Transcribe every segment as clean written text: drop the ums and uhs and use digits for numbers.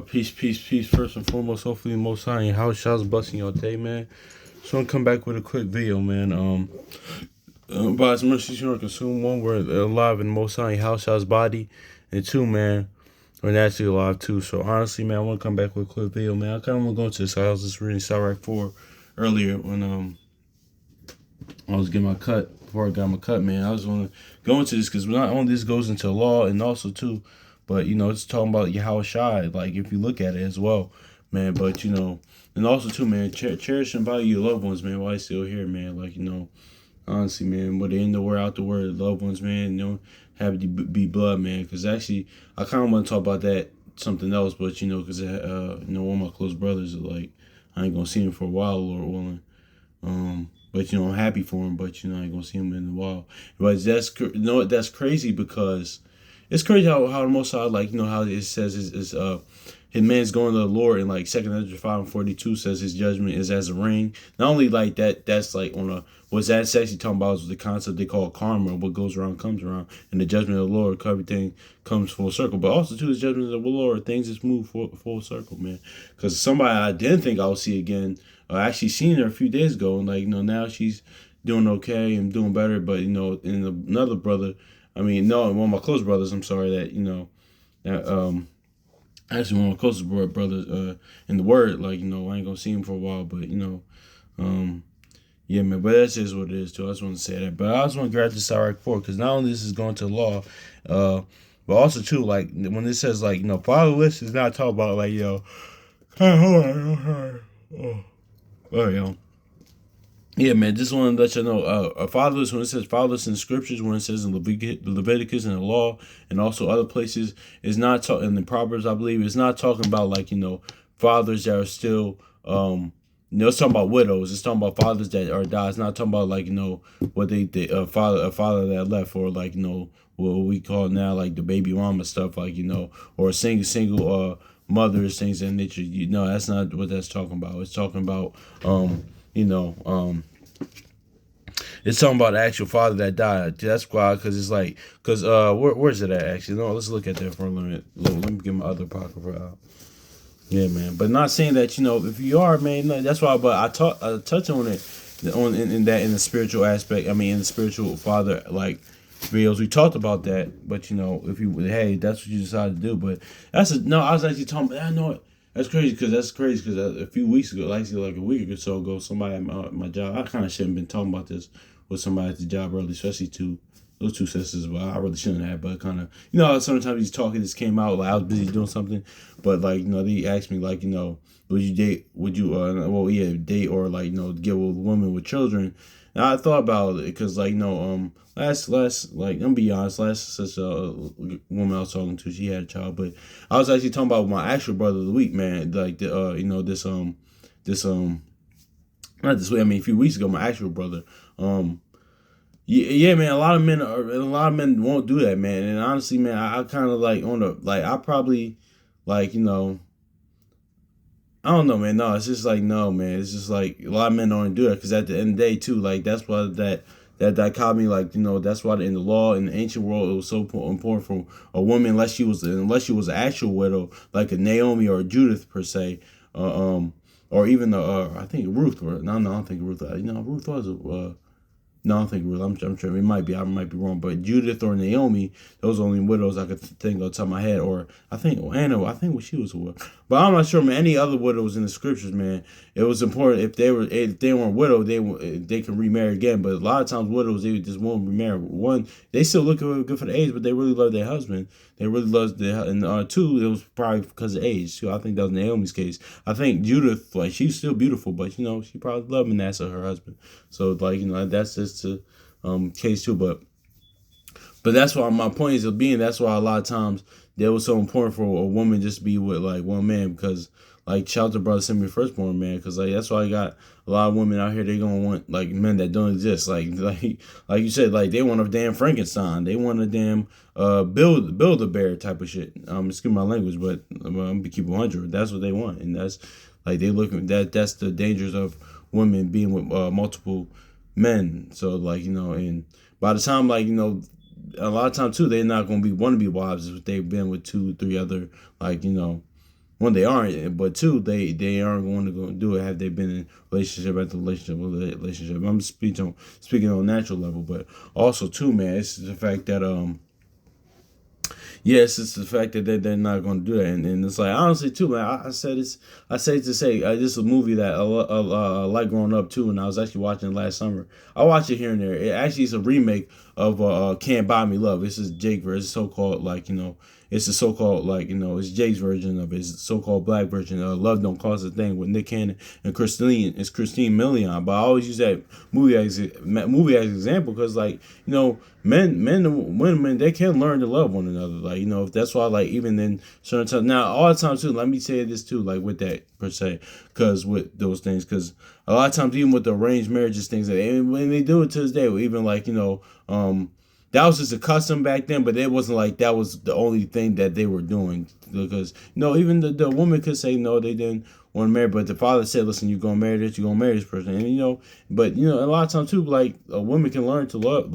Peace. First and foremost, hopefully, Most High and house shouts blessing your day, man. So I'm come back with a quick video, man. By His mercy, you know, consume one, we're alive in Most High and house shouts body, and two, man, we're naturally alive too. So honestly, man, I want to come back with a quick video, man. I kind of want to go into this. I was just reading Sirach 4 earlier when I was getting my cut before I got my cut, man. I was want to go into this because not only this goes into law and also too. But, it's talking about Yahweh Shai, like, if you look at it as well, man. But, and also, too, man, cherish and value your loved ones, man, while they're still here, man. Like, honestly, man, whether in the world, out the world, loved ones, man, have to be blood, man. Because actually, I kind of want to talk about that, something else, but, because, one of my close brothers, like, I ain't going to see him for a while, Lord willing. But, I'm happy for him, but, I ain't going to see him in a while. But that's crazy because it's crazy how the Most High, like, how it says his man's going to the Lord, and like 2 Ezra 5:42 says his judgment is as a rain. Not only like that, that's like on a what's that's actually talking about is the concept they call karma. What goes around comes around, and the judgment of the Lord, everything comes full circle. But also too, his judgment of the Lord, things just move full circle, man. Because somebody I didn't think I would see again, I actually seen her a few days ago, and like now she's doing okay and doing better. But and another brother. I mean, no, one of my close brothers, I'm sorry, that, actually one of my closest brothers, in the word, like, I ain't gonna see him for a while, but, yeah, man, but that's just what it is, too. I just want to say that. But I just want to grab this Sirach 4, because not only this is going to law, but also, too, like, when it says, like, fatherless is not talking about, like, hey, hold on, yeah, man, just want to let you know, fatherless, when it says fatherless in the scriptures, when it says in Leviticus and the law, and also other places, is not talking, in the Proverbs, I believe, it's not talking about, like, fathers that are still, it's talking about widows. It's talking about fathers that are died. It's not talking about, like, what a father that left, or, like, what we call now, like, the baby mama stuff, like, or a single mothers, things of that nature. That's not what that's talking about. It's talking about, it's talking about the actual father that died. That's why, because it's like, where's it at, actually? No, let's look at that for a minute. Let me get my other pocket out. Yeah, man. But not saying that, if you are, man, no, that's why, but I touch on it, in the spiritual aspect. I mean, in the spiritual father, like, videos, we talked about that. But, if you, hey, that's what you decided to do. But I was actually talking about, I know it. That's crazy because a few weeks ago, like a week or so ago, somebody at my job, I kind of shouldn't have been talking about this with somebody at the job early, especially those two sisters. But I really shouldn't have. But kind of, sometimes these talking just came out, like I was busy doing something. But like, they asked me, like, would you date, date or, like, get with a woman with children? And I thought about it because, like, last, like, I'm gonna be honest, last such a woman I was talking to, she had a child, but I was actually talking about my actual brother of the week, man. Like, not this week, I mean, a few weeks ago, my actual brother. Yeah, man, a lot of men won't do that, man. And honestly, man, I kind of like I probably, like, I don't know, man. No, it's just like, no, man. It's just like a lot of men don't do that because at the end of the day, too, like, that's why that dichotomy, like, that's why in the law in the ancient world it was so important for a woman, unless she was an actual widow, like a Naomi or a Judith per se, or even I think Ruth. I don't think Ruth. Ruth was no, I don't think Ruth. I'm sure it might be. I might be wrong, but Judith or Naomi, those are the only widows I could think of top of my head. Or I think Anna. I think she was a widow, but I'm not sure, man. Any other widows in the scriptures, man, it was important if they weren't widowed, they can remarry again. But a lot of times widows, they just won't remarry. One, they still look good for the age, but they really love their husband. They really love and two, it was probably because of age. So I think that was Naomi's case. I think Judith, like, she's still beautiful, but she probably loved Manasseh, her husband. So, like, that's just a case too. But that's why my point is being. That's why a lot of times that was so important for a woman just to be with, like, one man, because, like, shout out to brother send me firstborn, man, because, like, that's why I got a lot of women out here. They gonna want, like, men that don't exist, like you said, like, they want a damn Frankenstein, they want a damn build a bear type of shit. Excuse my language, but I'm gonna keep 100. That's what they want, and that's, like, they looking that's the dangers of women being with multiple men. So, like, and by the time, like, a lot of times too, they're not gonna want to be wives if they've been with 2, 3 other, like, one, they aren't, but two, they aren't going to go do it. Have they been in relationship after relationship? I'm speaking on a natural level, but also too, man, it's the fact that yes, it's the fact that they're not going to do that, and it's like honestly too, man. I say to say this is a movie that I like growing up too, and I was actually watching it last summer. I watch it here and there. It actually is a remake of "Can't Buy Me Love." This is Jake version, so called like it's the so called like it's Jake's version of it. It's the so called black version. Love Don't Cost a Thing with Nick Cannon and Christine. It's Christine Milian, but I always use that movie as an example because like men and women, they can learn to love one another. Like that's why like even in certain times now all the time too. Let me say this too, like with that per se, because with those things, because a lot of times even with the arranged marriages things, and when they do it to this day, even like that was just a custom back then, but it wasn't like that was the only thing that they were doing because even the woman could say no, they didn't want to marry, but the father said, listen, you're gonna marry this, you're gonna marry this person, and but a lot of times too, like a woman can learn to love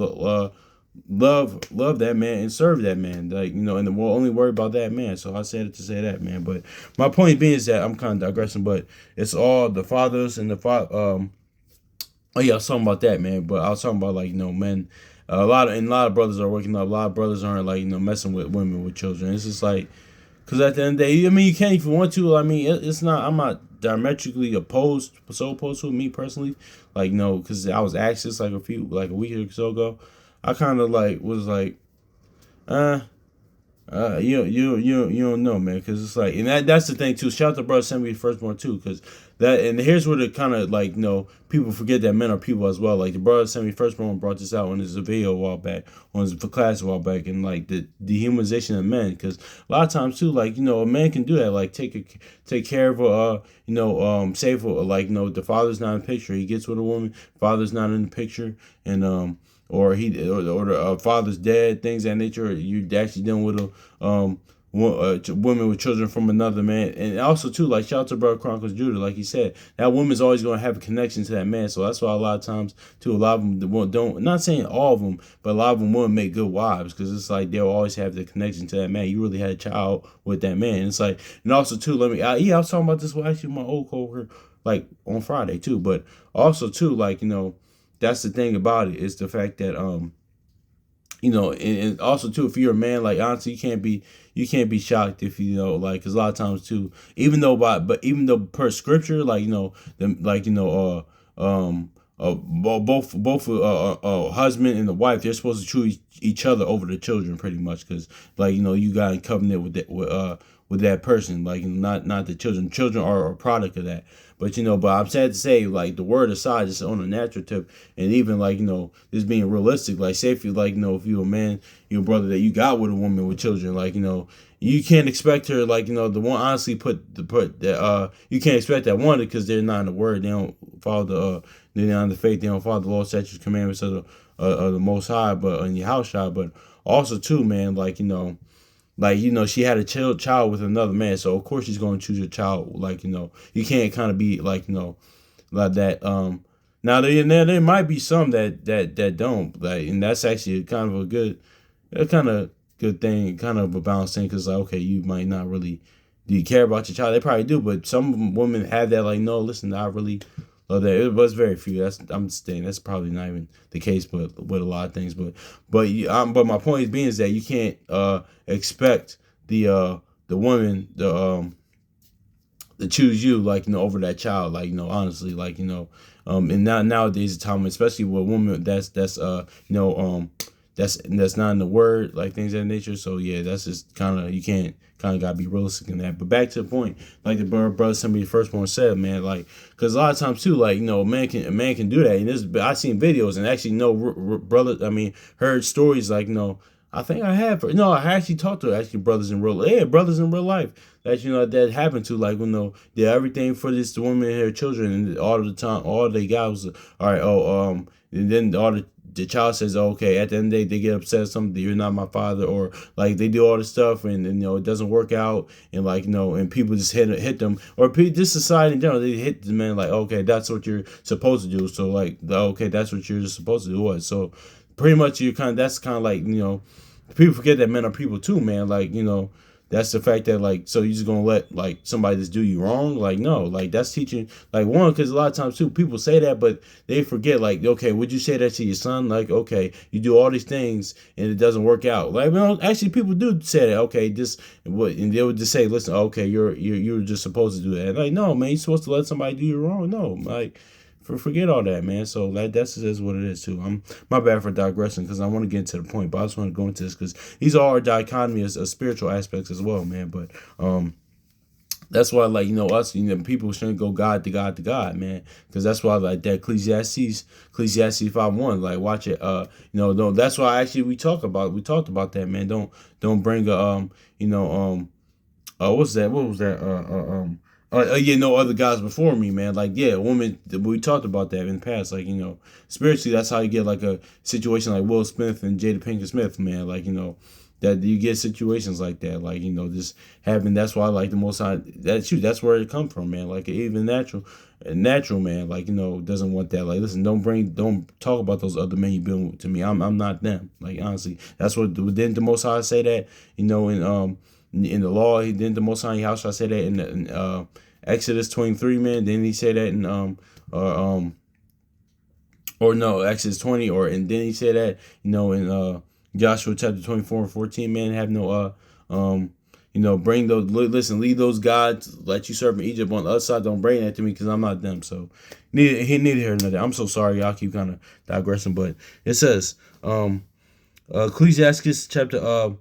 that man and serve that man, like and we'll only worry about that man. So I said it to say that, man. But my point being is that I'm kind of digressing, but it's all the fathers and the oh yeah, I was talking about that, man. But I was talking about like men. A lot of brothers are working up. A lot of brothers aren't like messing with women with children. It's just like because at the end of the day, I mean, you can't if you want to. I mean, it's not. I'm not diametrically opposed to it, me personally. Like because I was asked this like a week or so ago. I kind of like was like, uh, you don't know, man, because it's like, and that's the thing too. Shout out to brother sent me the firstborn too, because that, and here's where the kind of like people forget that men are people as well. Like the brother sent me firstborn brought this out on his video a while back, on his for class a while back, and like the dehumanization of men, because a lot of times too, like a man can do that, like take care of say for like the father's not in the picture, he gets with a woman, father's not in the picture, and or the father's dead, things of that nature. You actually dealing with a woman with children from another man, and also too, like shout out to brother Chronicles Judah, like he said, that woman's always going to have a connection to that man. So that's why a lot of times too, a lot of them don't. Not saying all of them, but a lot of them won't make good wives because it's like they'll always have the connection to that man. You really had a child with that man. And it's like, and also too, I was talking about this with actually my old coworker like on Friday too, but also too, like that's the thing about it is the fact that and also too, if you're a man, like honestly, you can't be shocked if like because a lot of times too, even though per scripture, like both husband and the wife, they're supposed to choose each other over the children pretty much because like you got in covenant with that person, like not the children. Children are a product of that. But I'm sad to say, like the word aside, just on a natural tip, and even like this being realistic, like say if you like if you're a man, your brother that you got with a woman with children, like you can't expect her like the one honestly put that you can't expect that one because they're not in the word, they don't follow they're not in the faith, they don't follow the law, statutes, commandments of the Most High, but in your house child, but also too, man, like she had a child with another man, so of course she's going to choose your child. Like you can't kind of be like that. Now there might be some that don't like, and that's actually kind of a good thing, kind of a balanced thing, because like okay, you might not really do you care about your child? They probably do, but some women have that like no, listen, I really love that. It was very few. I'm saying that's probably not even the case, but with a lot of things. But my point being is that you can't expect the woman to choose you like over that child, like honestly, like and nowadays the time, especially with a woman that's not in the word, like things of that nature. So yeah, that's just kind of, you can't, kind of gotta be realistic in that. But back to the point, like the brother somebody firstborn said, man, like because a lot of times too, like a man can do that. And I seen videos and actually brother, I mean heard stories like I think I have. No, I actually talked to brothers in brothers in real life that that happened to, like did everything for this woman and her children, and all the time all they got was all right. And then the child says, oh, okay, at the end of the day, they get upset at something, you're not my father, or like they do all this stuff and it doesn't work out, and like and people just hit them, or this society in general, they hit the man like, okay, that's what you're supposed to do, so like okay, that's what you're just supposed to do. What? So pretty much that's kind of like people forget that men are people too, man. Like that's the fact that like, so you just gonna let like somebody just do you wrong? Like, no, like that's teaching like one, because a lot of times too people say that, but they forget like, okay, would you say that to your son? Like, okay, you do all these things and it doesn't work out. Like, well, actually people do say that. Okay, this what, and they would just say, listen, okay, you're just supposed to do that. Like, no, man, you're supposed to let somebody do you wrong. No, like. Forget all that, man. So that's just what it is too. I'm my bad for digressing because I want to get into the point, but I just want to go into this because these are dichotomy as spiritual aspects as well, man. But that's why like us people shouldn't go God to God to God, man, because that's why like that Ecclesiastes 5:1, like watch it. No, that's why actually we talked about that, man. Don't bring what's that? What was that? No other guys before me, man. Like, yeah, woman. We talked about that in the past. Like, spiritually, that's how you get like a situation like Will Smith and Jada Pinkett Smith, man. Like, that you get situations like that. Like, just having. That's why, like, the most high. That's where it come from, man. Like, even natural man. Like, doesn't want that. Like, listen, don't talk about those other men you been to me. I'm not them. Like, honestly, that's what. Didn't the Most High say that? In the law, he didn't the Most High House. I say that in Exodus 23, man. Then he said that in or no, Exodus 20, and then he said that in Joshua chapter 24:14, man. Have no bring those. Listen, leave those gods that you serve in Egypt on the other side. Don't bring that to me because I'm not them. So he needed to hear another. I'm so sorry, y'all keep kind of digressing, but it says Ecclesiastes chapter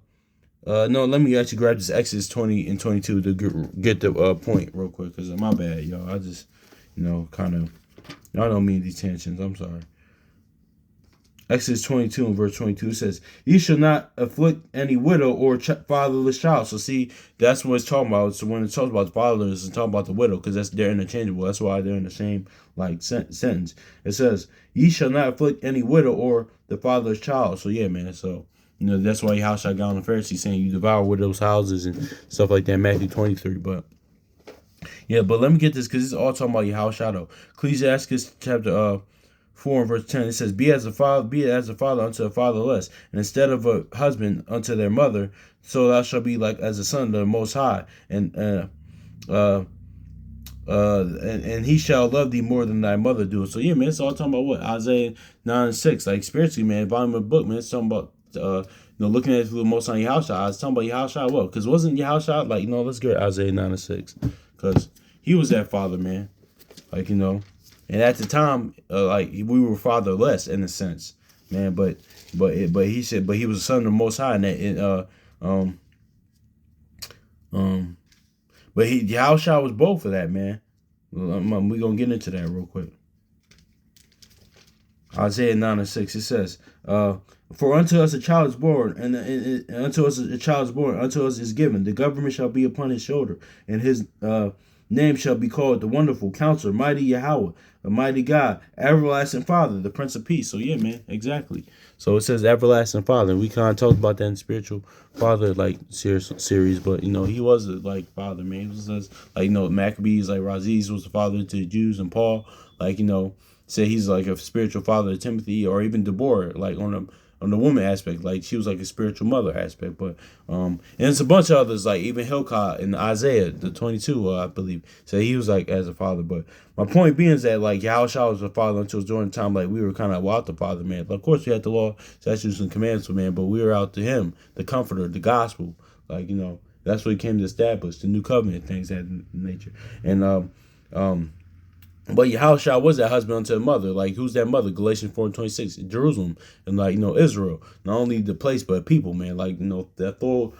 no, let me actually grab this Exodus 20 and 22 to get the point real quick, because my bad, y'all. I just, kind of, y'all don't mean these tensions. I'm sorry. Exodus 22 and verse 22 says, "Ye shall not afflict any widow or fatherless child." So see, that's what it's talking about. So when it talks about the fatherless, it's talking about the widow, because they're interchangeable. That's why they're in the same like sentence. It says, "Ye shall not afflict any widow or the fatherless child." So yeah, man. So that's why how shall I got on the Pharisees saying you devour widows' houses and stuff like that. Matthew 23, but. Yeah, but let me get this because it's all talking about your house shadow. Ecclesiastes chapter 4 and verse 10, it says, be as a father unto a fatherless, and instead of a husband unto their mother, so thou shalt be like as a son to the Most High, and he shall love thee more than thy mother do. So yeah, man, it's all talking about what? Isaiah 9 and 6. Like spiritually, man, volume of the book, man, it's talking about looking at it through the Most High Yahushua. It's talking about Yahushua what? Because wasn't Yahushua like, let's get Isaiah 9 and 6. Because he was that father, man. Like, and at the time, like we were fatherless in a sense, man. But he said, but he was a son of the Most High, and that but Yahushua was both of that, man. We're gonna get into that real quick. Isaiah 9 and 6, it says, for unto us a child is born, and unto us a child is born, unto us is given. The government shall be upon his shoulder, and his name shall be called the Wonderful Counselor, Mighty Yahweh, the Mighty God, Everlasting Father, the Prince of Peace. So yeah, man, exactly. So it says Everlasting Father. We kind of talked about that in Spiritual Father like series, but he was like father, man. He was like Maccabees, like Raziz was the father to the Jews, and Paul, like say he's like a spiritual father to Timothy, or even Deborah, like on the woman aspect, like she was like a spiritual mother aspect. But and it's a bunch of others, like even Hilkiah in Isaiah the 22, I believe, so he was like as a father. But my point being is that like Yahushua was a father until during the time like we were kind of without the father, man. But of course we had the law, statutes, and commandments, man. But we were out to him, the comforter, the gospel, like that's what he came to establish, the new covenant things that nature. And but Yahushua was that husband unto the mother. Like, who's that mother? Galatians 4:26, Jerusalem, and like Israel. Not only the place, but people, man. Like that Thor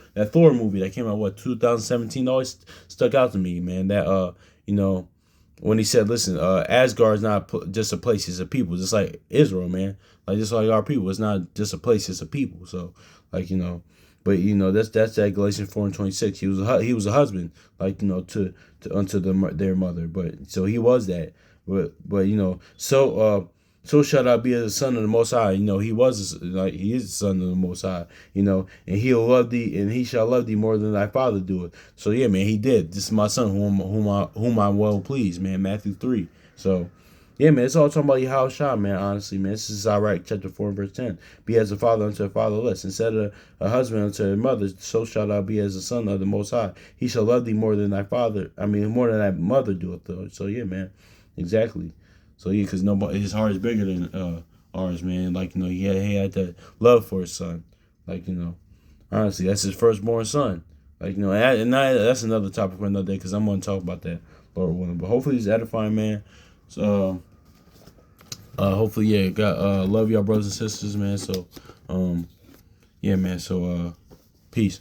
movie that came out 2017 always stuck out to me, man. That when he said, listen, Asgard is not just a place, it's a people, just like Israel, man. Like just like our people, it's not just a place, it's a people. So like but that's that Galatians 4:26. He was a husband, like to unto their mother. But so he was that. But so shall I be as a son of the Most High. He was he is the son of the Most High. And he'll love thee, and he shall love thee more than thy father doeth. So yeah, man, he did. This is my son, whom I well pleased, man. Matthew 3. So Yeah, man, it's all talking about Yahushua, man, honestly, man. This is Iraq chapter 4, verse 10. Be as a father unto a fatherless, instead of a husband unto a mother, so shalt thou be as a son of the Most High. He shall love thee more than thy father, more than thy mother doeth, though. So, yeah, man, exactly. So, yeah, because nobody, his heart is bigger than ours, man. Like, he had that love for his son. Like, honestly, that's his firstborn son. Like, that's another topic for another day, because I'm going to talk about that, Lord willing. But hopefully he's edifying, man. So, hopefully, yeah, love y'all brothers and sisters, man. So, yeah, man. So, peace.